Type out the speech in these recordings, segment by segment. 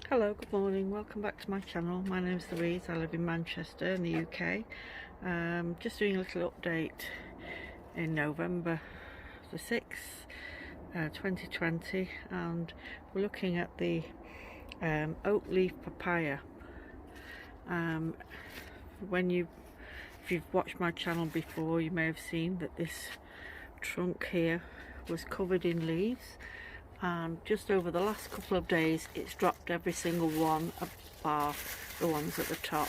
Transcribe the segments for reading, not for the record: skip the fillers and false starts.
Hello, good morning, welcome back to my channel. My name is Louise, I live in Manchester in the UK. Just doing a little update in November the 6th, 2020, and we're looking at the oak leaf papaya. If you've watched my channel before, you may have seen that this trunk here was covered in leaves, and just over the last couple of days it's dropped every single one bar the ones at the top.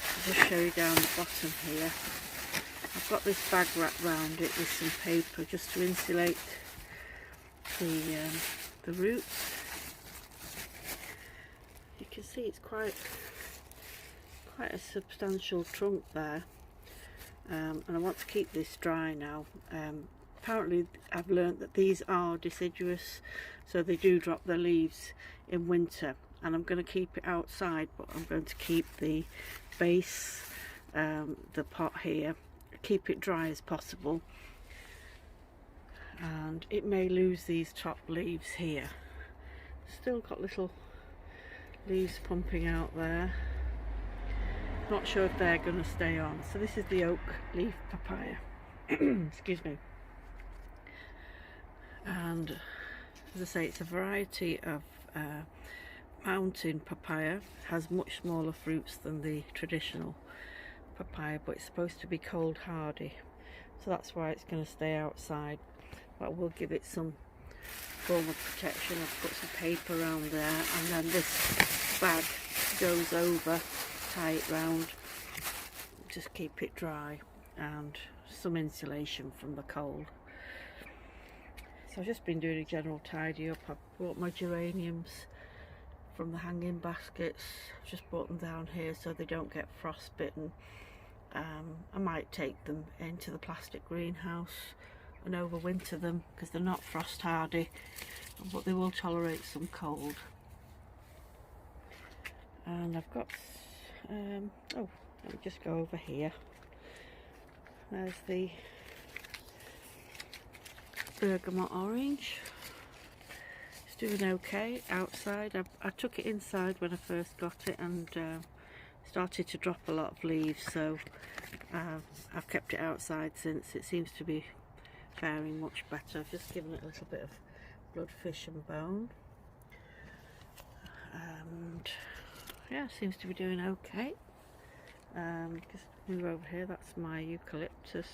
I'll just show you down the bottom here. I've got this bag wrapped around it with some paper just to insulate the roots. You can see it's quite a substantial trunk there, and I want to keep this dry now. Apparently I've learnt that these are deciduous, so they do drop their leaves in winter, and I'm going to keep it outside, but I'm going to keep the base, the pot here, keep it dry as possible, and it may lose these top leaves here. Still got little leaves pumping out there, not sure if they're going to stay on. So this is the oak leaf papaya. Excuse me. And as I say, it's a variety of mountain papaya. Has much smaller fruits than the traditional papaya, but it's supposed to be cold hardy, so that's why it's going to stay outside. But we'll give it some form of protection. I've put some paper around there, and then this bag goes over, tie it round, just keep it dry, and some insulation from the cold. So I've just been doing a general tidy up. I've brought my geraniums from the hanging baskets. I've just brought them down here so they don't get frostbitten. I might take them into the plastic greenhouse and overwinter them, because they're not frost hardy, but they will tolerate some cold. And I've got oh, let me just go over here. There's the Bergamot Orange. It's doing okay outside. I took it inside when I first got it, and started to drop a lot of leaves, so I've kept it outside since. It seems to be faring much better. I've just given it a little bit of blood, fish and bone, and yeah, seems to be doing okay. Just move over here, that's my eucalyptus,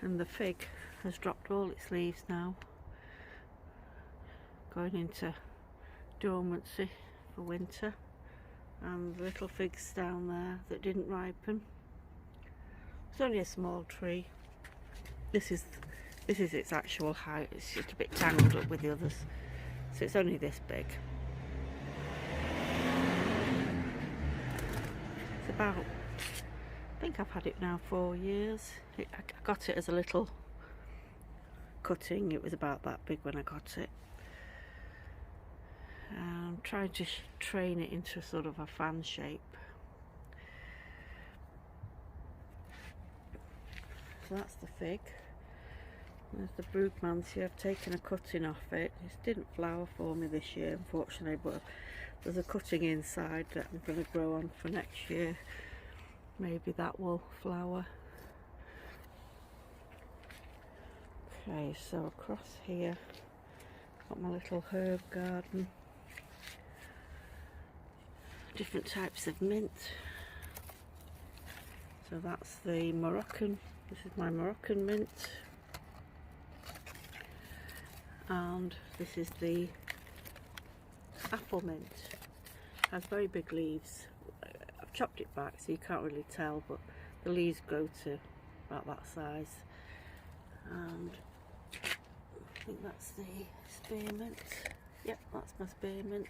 and the fig has dropped all its leaves now, going into dormancy for winter. And the little figs down there that didn't ripen. It's only a small tree. This is its actual height. It's just a bit tangled up with the others, so it's only this big. It's about, I think I've had it now 4 years. I got it as a little cutting. It was about that big when I got it. I'm trying to train it into sort of a fan shape. So that's the fig. There's the Bergamot. I've taken a cutting off it. It didn't flower for me this year, unfortunately, but there's a cutting inside that I'm going to grow on for next year. Maybe that will flower. Okay, so across here, got my little herb garden. Different types of mint. So that's the Moroccan. This is my Moroccan mint, and this is the apple mint. Has very big leaves. I've chopped it back so you can't really tell, but the leaves go to about that size. And I think that's the spearmint. Yep, that's my spearmint.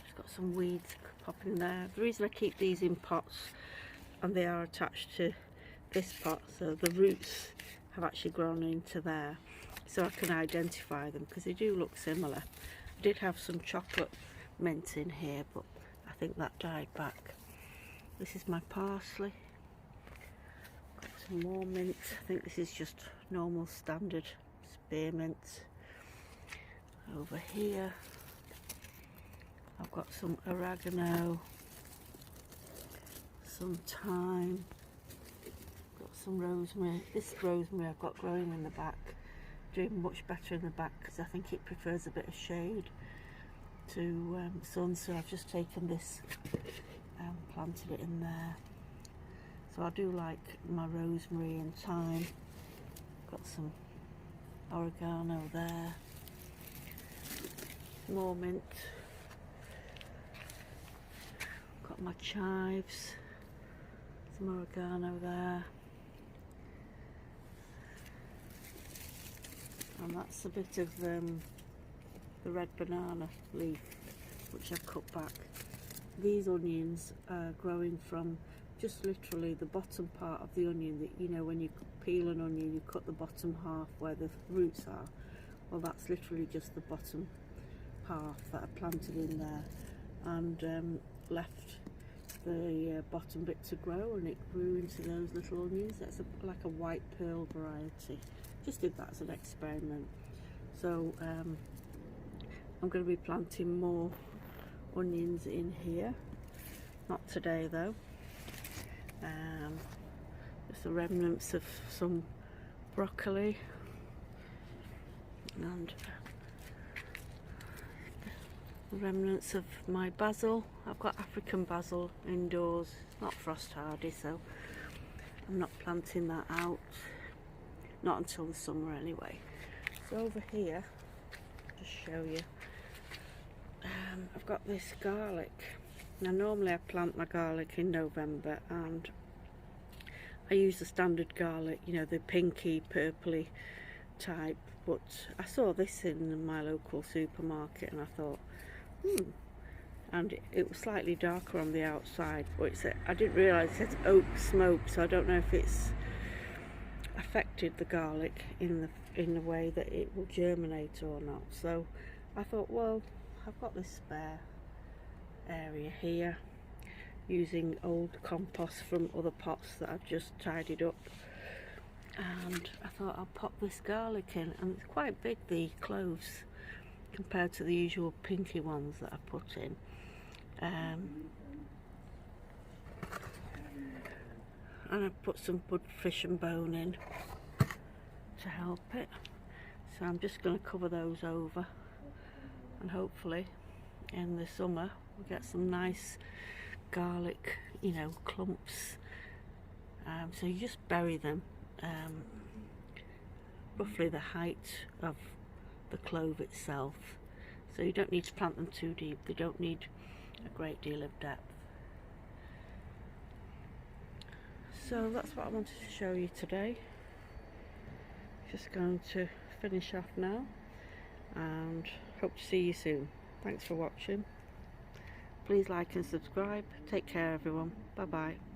It's got some weeds popping there. The reason I keep these in pots, and they are attached to this pot, so the roots have actually grown into there, so I can identify them because they do look similar. I did have some chocolate mint in here, but I think that died back. This is my parsley. Got some more mint. I think this is just normal standard spearmint. Over here I've got some oregano, some thyme, got some rosemary. This rosemary I've got growing in the back, doing much better in the back because I think it prefers a bit of shade to sun, so I've just taken this and planted it in there. So I do like my rosemary and thyme. Got some oregano there, more mint, got my chives, some oregano there, and that's a bit of the red banana leaf which I've cut back. These onions are growing from just literally the bottom part of the onion, that, you know, when you peel an onion you cut the bottom half where the roots are. Well, that's literally just the bottom half that I planted in there, and left the bottom bit to grow, and it grew into those little onions. That's like a white pearl variety. Just did that as an experiment. So I'm going to be planting more onions in here, not today though. Just the remnants of some broccoli and the remnants of my basil. I've got African basil indoors, not frost hardy, so I'm not planting that out, not until the summer anyway. So over here, just show you, I've got this garlic. Now normally I plant my garlic in November, and I use the standard garlic, you know, the pinky purpley type, but I saw this in my local supermarket and I thought, and it was slightly darker on the outside, but I didn't realise it said oak smoke, so I don't know if it's affected the garlic in the way that it will germinate or not. So I thought, well, I've got this spare area here, using old compost from other pots that I've just tidied up, and I thought I'll pop this garlic in, and it's quite big, the cloves, compared to the usual pinky ones that I put in. And I put some good fish and bone in to help it, so I'm just going to cover those over, and hopefully in the summer we'll get some nice garlic, you know, clumps. So you just bury them roughly the height of the clove itself, so you don't need to plant them too deep. They don't need a great deal of depth. So that's what I wanted to show you today. Just going to finish off now, and hope to see you soon. Thanks for watching. Please like and subscribe. Take care everyone. Bye bye.